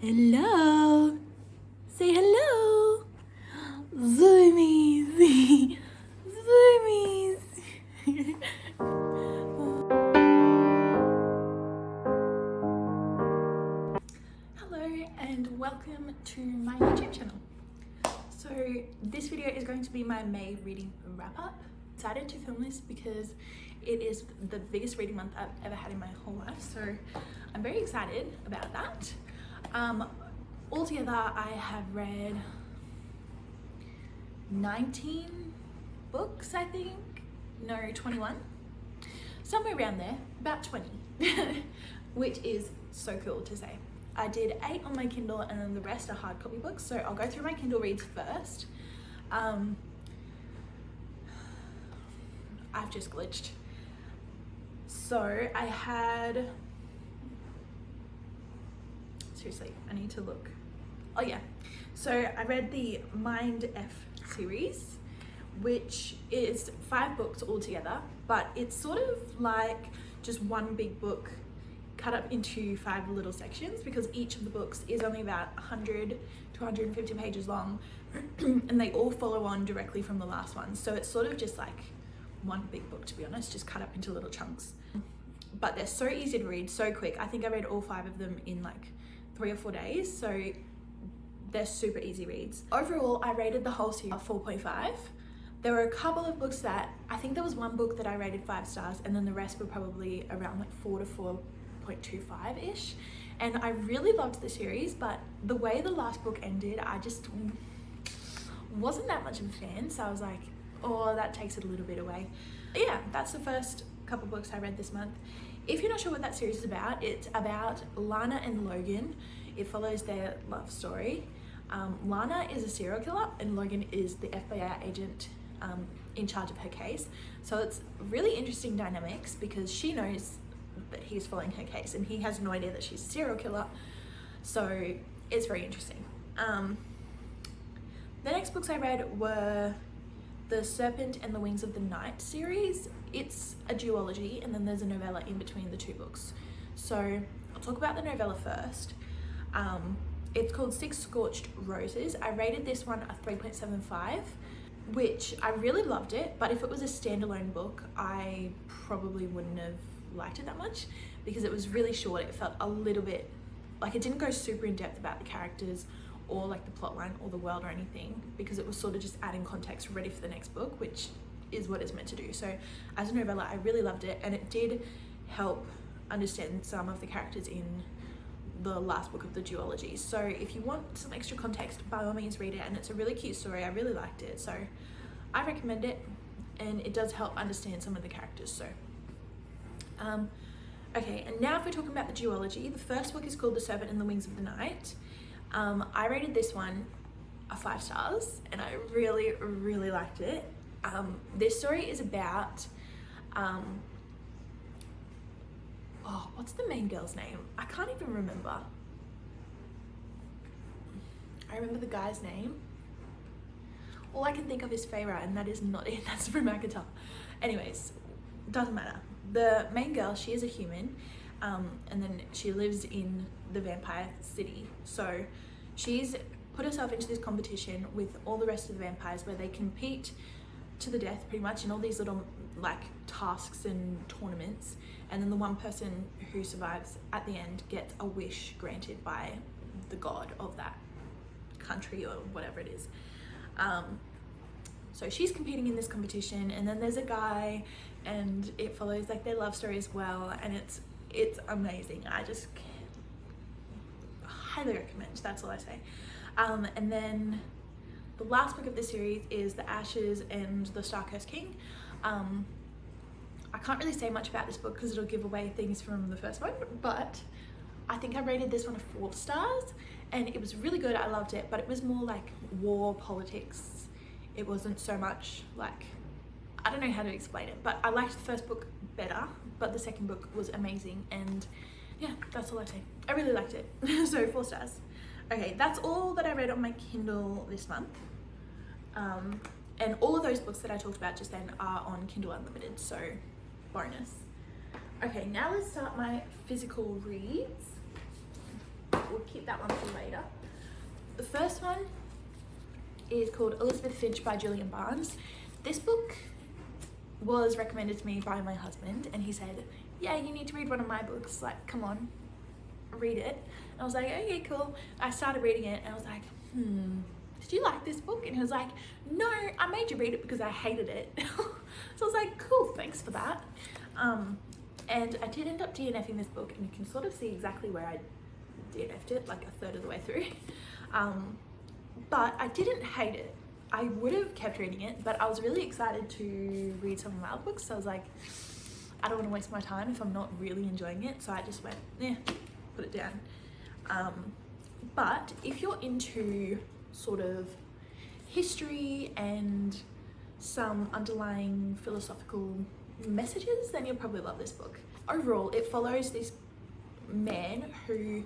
Hello. Say hello. Zoomies. Zoomies. Hello and welcome to my YouTube channel. So this video is going to be my May reading wrap up. Excited to film this because it is the biggest reading month I've ever had in my whole life. So I'm very excited about that. Altogether, I have read 19 books, I think. No, 21. Somewhere around there, about 20, which is so cool to say. I did 8 on my Kindle and then the rest are hard copy books. So I'll go through my Kindle reads first. I've just glitched. So I had, seriously, I need to look. Oh yeah, so I read the Mind F series, which is 5 books altogether, but it's sort of like just one big book cut up into 5 little sections because each of the books is only about 100 to 150 pages long and they all follow on directly from the last one. So it's sort of just like one big book, to be honest, just cut up into little chunks. But they're so easy to read, so quick. I think I read all 5 of them in like 3 or 4 days, so they're super easy reads. Overall, I rated the whole series a 4.5. There were a couple of books that, I think there was one book that I rated 5 stars and then the rest were probably around like 4 to 4.25-ish. And I really loved the series, but the way the last book ended, I just wasn't that much of a fan. So I was like, oh, that takes it a little bit away. But yeah, that's the first couple books I read this month. If you're not sure what that series is about, it's about Lana and Logan. It follows their love story. Lana is a serial killer and Logan is the FBI agent in charge of her case. So it's really interesting dynamics because she knows that he's following her case and he has no idea that she's a serial killer. So it's very interesting. The next books I read were The Serpent and the Wings of the Night series. It's a duology and then there's a novella in between the 2 books. So I'll talk about the novella first. It's called Six Scorched Roses. I rated this one a 3.75, which I really loved it, but if it was a standalone book, I probably wouldn't have liked it that much because it was really short. It felt a little bit like it didn't go super in depth about the characters or like the plotline or the world or anything, because it was sort of just adding context ready for the next book, which is what it's meant to do. So as a novella, I really loved it, and it did help understand some of the characters in the last book of the duology. So if you want some extra context, by all means read it, and it's a really cute story. I really liked it, so I recommend it, and it does help understand some of the characters. So okay, and now if we're talking about the duology, the first book is called The Serpent and the Wings of the Night. I rated this one a 5 stars and I really liked it. This story is about oh, what's the main girl's name? I can't even remember. I remember the guy's name. All I can think of is Feyre, and that is not it. That's from Akatar. Anyways, doesn't matter. The main girl, she is a human, and then she lives in the vampire city. So she's put herself into this competition with all the rest of the vampires where they compete to the death pretty much in all these little like tasks and tournaments, and then the one person who survives at the end gets a wish granted by the god of that country or whatever it is. So she's competing in this competition, and then there's a guy, and it follows like their love story as well, and it's amazing. I just highly recommend. That's all I say. And then the last book of this series is The Ashes and the Star-Cursed King. I can't really say much about this book because it'll give away things from the first one, but I think I rated this one a 4 stars, and it was really good. I loved it, but it was more like war politics. It wasn't so much like, I don't know how to explain it, but I liked the first book better, but the second book was amazing, and yeah, that's all I say. I really liked it. So 4 stars. Okay, that's all that I read on my Kindle this month. And all of those books that I talked about just then are on Kindle Unlimited, so bonus. Okay, now let's start my physical reads. we'll keep that one for later. The first one is called Elizabeth Finch by Julian Barnes. This book was recommended to me by my husband, and he said, yeah, you need to read one of my books, like, come on, read it. And I was like, okay, cool. I started reading it, and I was like, did you like this book? And he was like, no, I made you read it because I hated it. So I was like, cool, thanks for that. And I did end up DNFing this book, and you can sort of see exactly where I DNF'd it, like a third of the way through. But I didn't hate it. I would have kept reading it, but I was really excited to read some of my other books, so I was like, I don't want to waste my time if I'm not really enjoying it, so I just went, put it down. But if you're into sort of history and some underlying philosophical messages, then you'll probably love this book. Overall, it follows this man who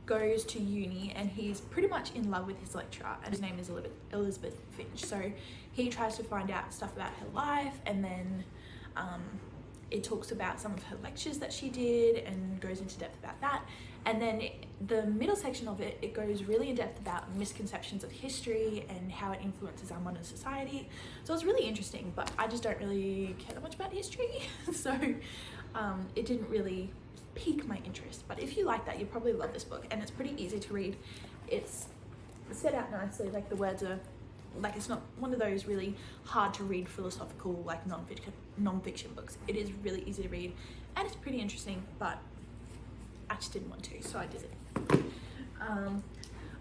goes to uni, and he's pretty much in love with his lecturer, and his name is Elizabeth Finch. So he tries to find out stuff about her life, and then it talks about some of her lectures that she did and goes into depth about that. And then the middle section of it, it goes really in depth about misconceptions of history and how it influences our modern society. So it's really interesting, but I just don't really care that much about history. So it didn't really pique my interest. But if you like that, you'll probably love this book, and it's pretty easy to read. It's set out nicely, like the words are, like, it's not one of those really hard to read philosophical, like non-fiction books. It is really easy to read, and it's pretty interesting, but I just didn't want to, so I did it.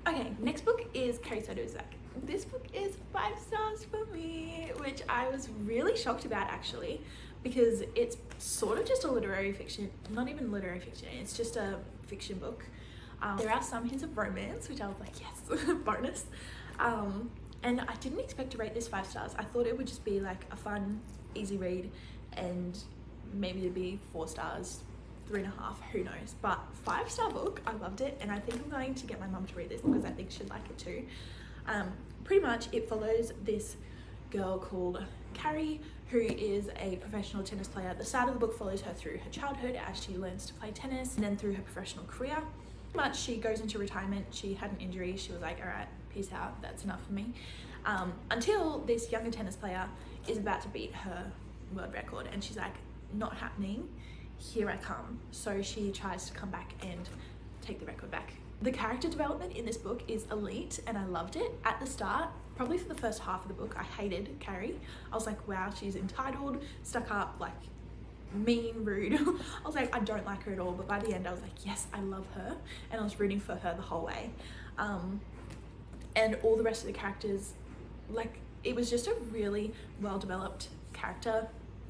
Okay, next book is Carrie Soto's Zack. This book is 5 stars for me, which I was really shocked about, actually, because it's sort of just a literary fiction, not even literary fiction, it's just a fiction book. There are some hints of romance, which I was like, yes, bonus. And I didn't expect to rate this 5 stars. I thought it would just be like a fun, easy read, and maybe it'd be 4 stars, 3.5, who knows. But 5-star book, I loved it, and I think I'm going to get my mum to read this because I think she'd like it too. Pretty much it follows this girl called Carrie, who is a professional tennis player. The start of the book follows her through her childhood as she learns to play tennis, and then through her professional career. Pretty much she goes into retirement. She had an injury. She was like, all right, peace out, that's enough for me. Until this younger tennis player is about to beat her world record, and she's like, not happening, here I come. So she tries to come back and take the record back. The character development in this book is elite, and I loved it. At the start, probably for the first half of the book, I hated Carrie. I was like, wow, she's entitled, stuck up, like mean, rude. I was like, I don't like her at all, but by the end I was like, yes, I love her, and I was rooting for her the whole way. And all the rest of the characters, like, it was just a really well-developed character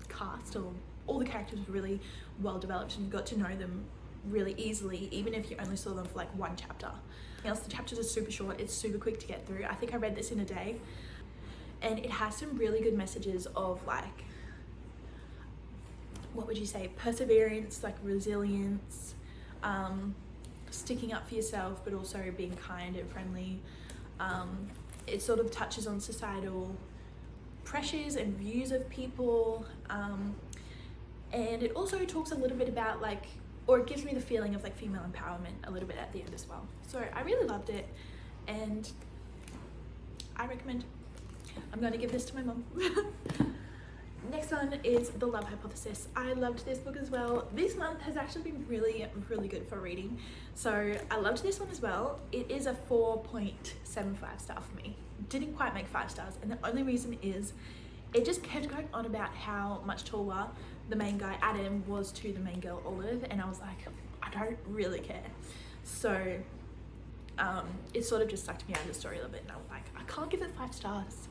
cast, or all the characters were really well-developed, and you got to know them really easily, even if you only saw them for like 1 chapter. Else, the chapters are super short, it's super quick to get through. I think I read this in a day, and it has some really good messages of, like, what would you say, perseverance, like resilience, sticking up for yourself, but also being kind and friendly. It sort of touches on societal pressures and views of people, and it also talks a little bit about, like, or it gives me the feeling of like female empowerment a little bit at the end as well. So I really loved it, and I recommend. I'm going to give this to my mum. Next one is The Love Hypothesis. I loved this book as well. This month has actually been really, really good for reading. So I loved this one as well. It is a 4.75 star for me. Didn't quite make 5 stars, and the only reason is it just kept going on about how much taller the main guy Adam was to the main girl Olive, and I was like, I don't really care. So it sort of just sucked me out of the story a little bit, and I was like, I can't give it 5 stars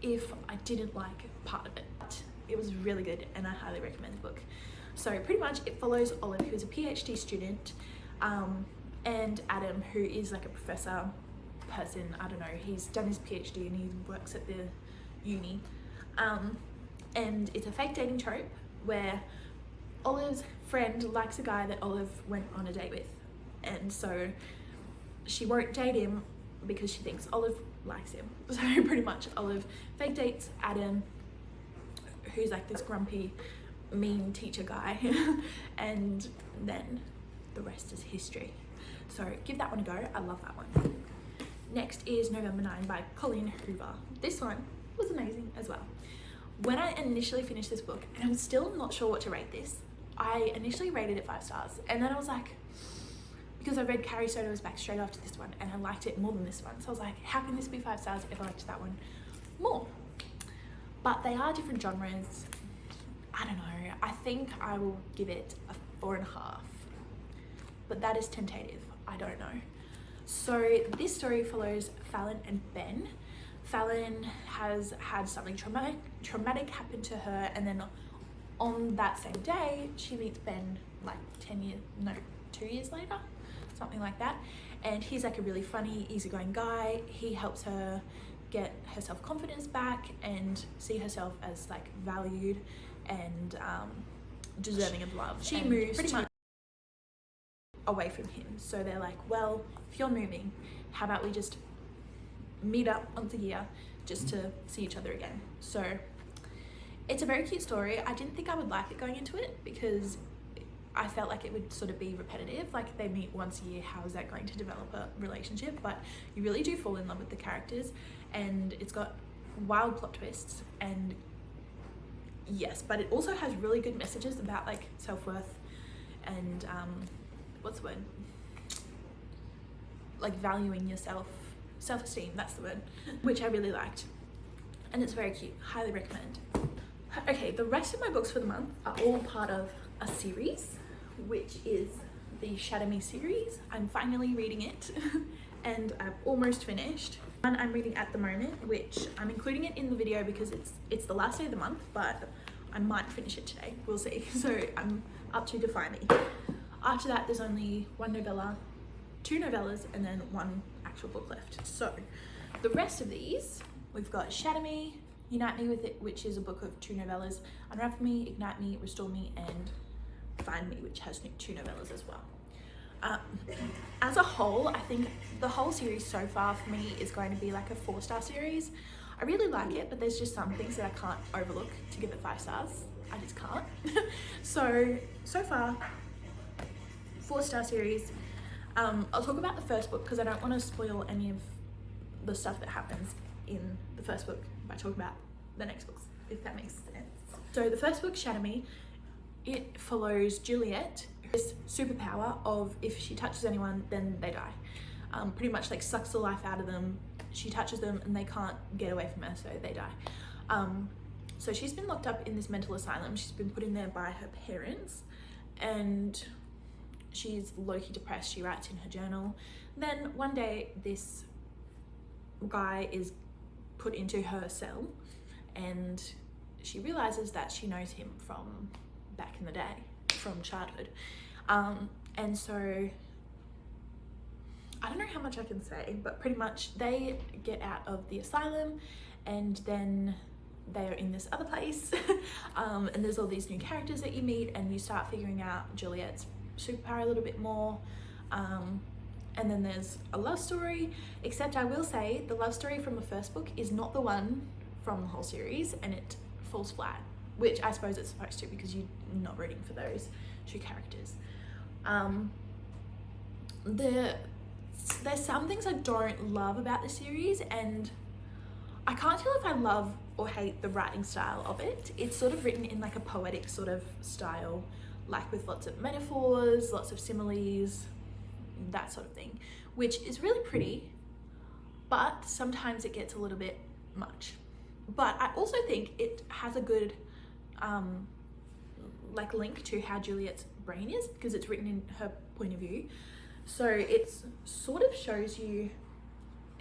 if I didn't like part of it. But it was really good, and I highly recommend the book. So pretty much it follows Olive, who's a PhD student, and Adam, who is like a professor person. I don't know, he's done his PhD and he works at the uni. And it's a fake dating trope where Olive's friend likes a guy that Olive went on a date with, and so she won't date him because she thinks Olive likes him. So pretty much Olive fake dates Adam, who's like this grumpy, mean teacher guy, and then the rest is history. So give that one a go. I love that one. Next is November 9 by Colleen Hoover. This one was amazing as well. When I initially finished this book, and I'm still not sure what to rate this, I initially rated it 5 stars, and then I was like, because I read Carrie Soto's back straight after this one and I liked it more than this one, so I was like, how can this be 5 stars if I liked that one more? But they are different genres. I don't know, I think I will give it a 4.5, but that is tentative, I don't know. So this story follows Fallon and Ben. Fallon has had something traumatic happen to her, and then on that same day she meets Ben like 2 years later, something like that, and he's like a really funny, easygoing guy. He helps her get her self-confidence back and see herself as like valued and deserving of love. She moves pretty much away from him, so they're like, well, if you're moving, how about we just meet up once a year just to see each other again. So it's a very cute story. I didn't think I would like it going into it because I felt like it would sort of be repetitive, like they meet once a year, how is that going to develop a relationship? But you really do fall in love with the characters, and it's got wild plot twists, and yes, but it also has really good messages about like self-worth and what's the word, like valuing yourself, self-esteem, that's the word, which I really liked, and it's very cute. Highly recommend. Okay, the rest of my books for the month are all part of a series, which is the Shatter Me series. I'm finally reading it and I've almost finished. One I'm reading at the moment, which I'm including it in the video because it's the last day of the month, but I might finish it today, we'll see. So I'm up to Defy Me. After that, there's only one novella, 2 novellas, and then 1 actual book left. So the rest of these, we've got Shatter Me, Unite Me With It, which is a book of 2 novellas, Unravel Me, Ignite Me, Restore Me, and Find Me, which has 2 novellas as well. As a whole, I think the whole series so far for me is going to be like a 4-star series. I really like it, but there's just some things that I can't overlook to give it 5 stars. I just can't. So far, 4-star series. I'll talk about the first book because I don't want to spoil any of the stuff that happens in the first book by talking about the next books, if that makes sense. So the first book, Shatter Me, it follows Juliet, this superpower of if she touches anyone, then they die. Pretty much like sucks the life out of them. She touches them and they can't get away from her, so they die. So she's been locked up in this mental asylum. She's been put in there by her parents, and she's low-key depressed. She writes in her journal. Then one day this guy is put into her cell, and she realizes that she knows him from back in the day, from childhood. And so I don't know how much I can say, but pretty much they get out of the asylum, and then they are in this other place. And there's all these new characters that you meet, and you start figuring out Juliet's superpower a little bit more. And then there's a love story, except I will say the love story from the first book is not the one from the whole series, and it falls flat, which I suppose it's supposed to because you're not rooting for those 2 characters. There's some things I don't love about the series, and I can't tell if I love or hate the writing style of it. It's sort of written in like a poetic sort of style, like with lots of metaphors, lots of similes, that sort of thing, which is really pretty, but sometimes it gets a little bit much. But I also think it has a good like link to how Juliet's brain is, because it's written in her point of view. So it's sort of shows you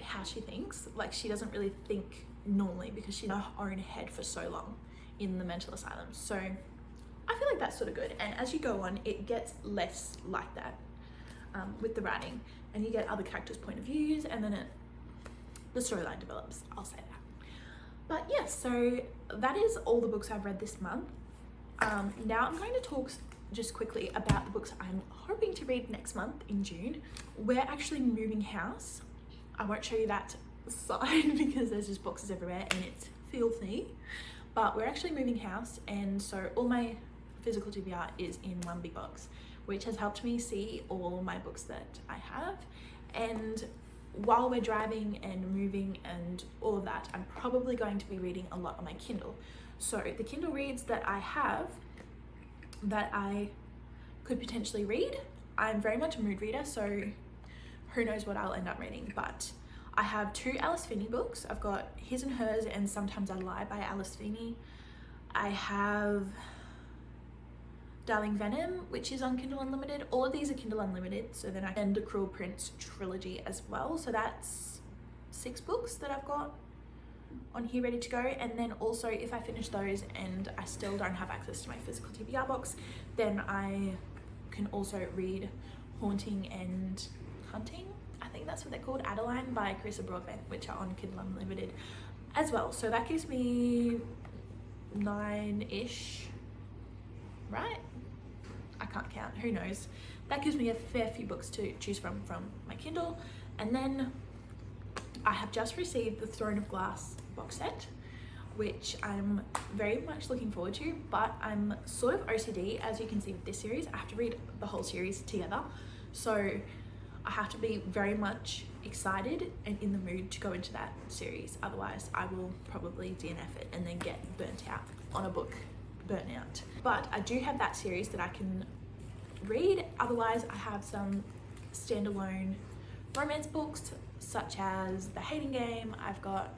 how she thinks. Like she doesn't really think normally because she's in her own head for so long in the mental asylum. So I feel like that's sort of good. And as you go on, it gets less like that with the writing, and you get other characters' point of views, and then the storyline develops, I'll say that. But yeah, so that is all the books I've read this month. Now I'm going to talk just quickly about the books I'm hoping to read next month in June. We're actually moving house. I won't show you that side because there's just boxes everywhere and it's filthy, but we're actually moving house, and so all my physical TBR is in one big box, which has helped me see all my books that I have. And while we're driving and moving and all of that, I'm probably going to be reading a lot on my Kindle. So the Kindle reads that I have that I could potentially read, I'm very much a mood reader, so who knows what I'll end up reading. But I have 2 Alice Finney books. I've got His and Hers and Sometimes I Lie by Alice Finney. I have Darling Venom, which is on Kindle Unlimited. All of these are Kindle Unlimited, so then and The Cruel Prince trilogy as well. So that's 6 books that I've got on here ready to go. And then also, if I finish those and I still don't have access to my physical TBR box, then I can also read Haunting and Hunting, I think that's what they're called, Adeline by Carissa Broadbent, which are on Kindle Unlimited as well. So that gives me 9-ish, right? I can't count, who knows. That gives me a fair few books to choose from my Kindle. And then I have just received the Throne of Glass box set, which I'm very much looking forward to, but I'm sort of OCD, as you can see with this series. I have to read the whole series together, so I have to be very much excited and in the mood to go into that series. Otherwise, I will probably DNF it and then get burnt out on a book burnout. But I do have that series that I can read. Otherwise, I have some standalone romance books, such as The Hating Game. I've got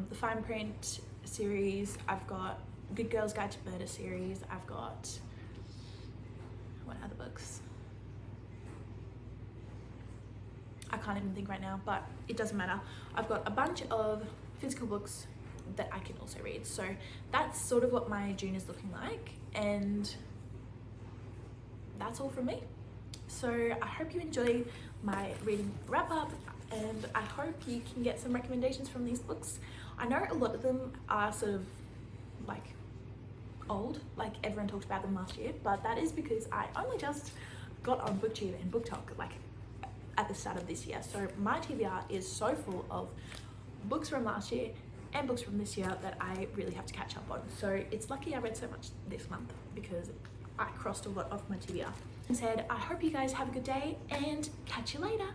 the Fine Print series. I've got Good Girl's Guide to Murder series. I've got, what other books? I can't even think right now, but it doesn't matter. I've got a bunch of physical books that I can also read. So that's sort of what my June is looking like, and that's all from me. So I hope you enjoy my reading wrap up, and I hope you can get some recommendations from these books. I know a lot of them are sort of like old, like everyone talked about them last year, but that is because I only just got on BookTube and BookTok like at the start of this year. So my TBR is so full of books from last year and books from this year that I really have to catch up on. So it's lucky I read so much this month, because I crossed a lot off my TBR. And said, I hope you guys have a good day and catch you later.